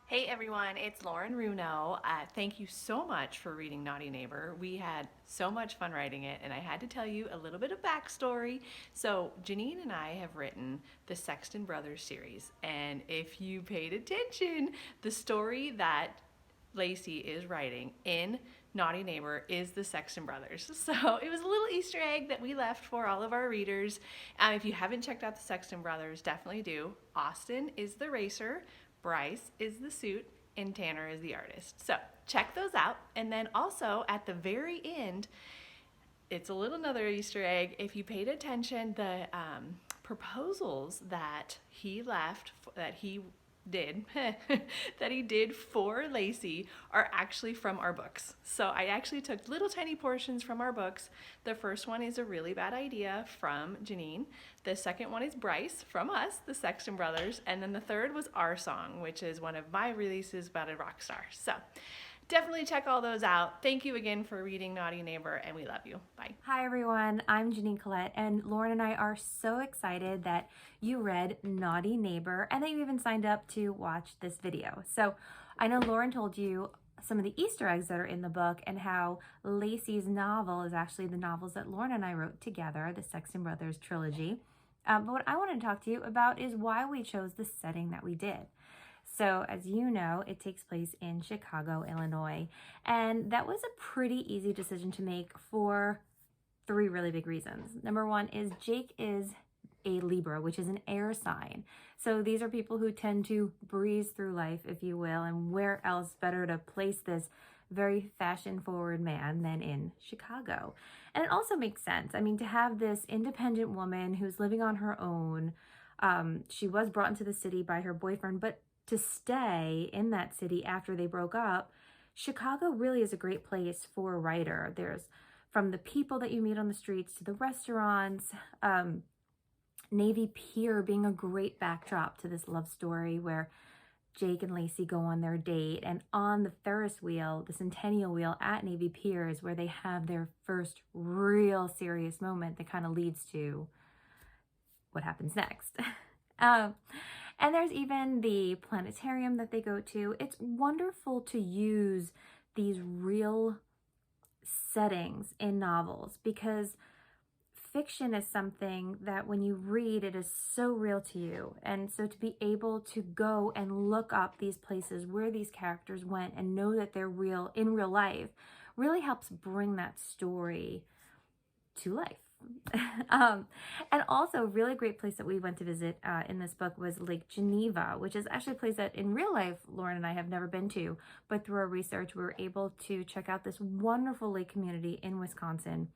Hey everyone, it's Lauren Runow. Thank you so much for reading Naughty Neighbor. We had so much fun writing it, and I had to tell you a little bit of backstory. So, Jeannine and I have written the Sexton Brothers series, and if you paid attention, the story that Lacey is writing in Naughty Neighbor is the Sexton Brothers. So it was a little Easter egg that we left for all of our readers. If you haven't checked out the Sexton Brothers, definitely do. Austin is the racer, Bryce is the suit, and Tanner is the artist. So check those out. And then also at the very end, it's a little another Easter egg. If you paid attention, the proposals that he left, that he did that he did for Lacey are actually from our books. So I actually took little tiny portions from our books. The first one is A Really Bad Idea from Jeannine. The second one is Bryce from us, the Sexton Brothers. And then the third was Our Song, which is one of my releases about a rock star. So definitely check all those out. Thank you again for reading Naughty Neighbor, and we love you. Bye. Hi everyone, I'm Jeannine Colette, and Lauren and I are so excited that you read Naughty Neighbor and that you even signed up to watch this video. So I know Lauren told you some of the Easter eggs that are in the book and how Lacey's novel is actually the novels that Lauren and I wrote together, the Sexton Brothers trilogy. But what I want to talk to you about is why we chose the setting that we did. So as you know, it takes place in Chicago, Illinois, and that was a pretty easy decision to make for three really big reasons. Number one is Jake is a Libra, which is an air sign. So these are people who tend to breeze through life, if you will, and where else better to place this very fashion-forward man than in Chicago? And it also makes sense. I mean, to have this independent woman who's living on her own, she was brought into the city by her boyfriend, but to stay in that city after they broke up, Chicago really is a great place for a writer. There's from the people that you meet on the streets to the restaurants, Navy Pier being a great backdrop to this love story where Jake and Lacey go on their date, and on the Ferris wheel, the Centennial Wheel at Navy Pier is where they have their first real serious moment that kind of leads to what happens next. And there's even the planetarium that they go to. It's wonderful to use these real settings in novels because fiction is something that when you read, it is so real to you. And so to be able to go and look up these places where these characters went and know that they're real in real life really helps bring that story to life. And also a really great place that we went to visit in this book was Lake Geneva, which is actually a place that in real life Lauren and I have never been to, but through our research we were able to check out this wonderful lake community in Wisconsin,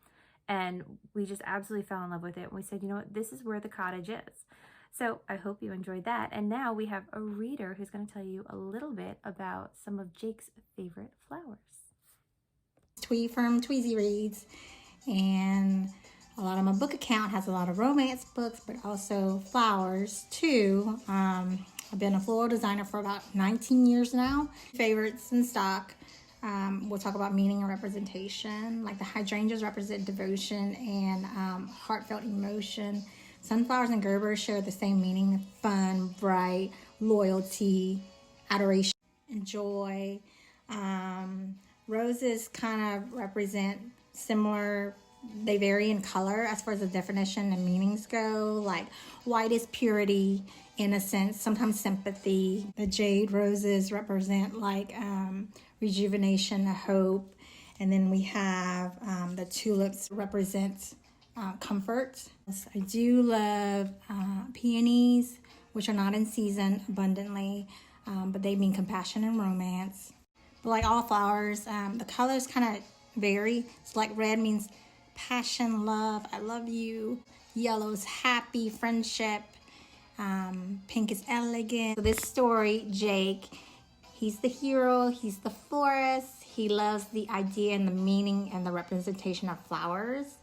and we just absolutely fell in love with it. And we said, you know what, this is where the cottage is. So I hope you enjoyed that. And now we have a reader who's going to tell you a little bit about some of Jake's favorite flowers. Twee from Tweezy Reads, and a lot of my book account has a lot of romance books, but also flowers too. I've been a floral designer for about 19 years now. Favorites in stock. We'll talk about meaning and representation. Like the hydrangeas represent devotion and heartfelt emotion. Sunflowers and Gerber share the same meaning: fun, bright, loyalty, adoration, and joy. Roses kind of represent similar. They vary in color as far as the definition and meanings go. Like white is purity, innocence, sometimes sympathy. The jade roses represent like rejuvenation, hope. And then we have the tulips represent comfort. I do love peonies, which are not in season abundantly, but they mean compassion and romance. But like all flowers, the colors kind of vary. So like red means passion, love, I love you. Yellow's happy, friendship. Pink is elegant. So this story, Jake, he's the hero, he's the florist. He loves the idea and the meaning and the representation of flowers.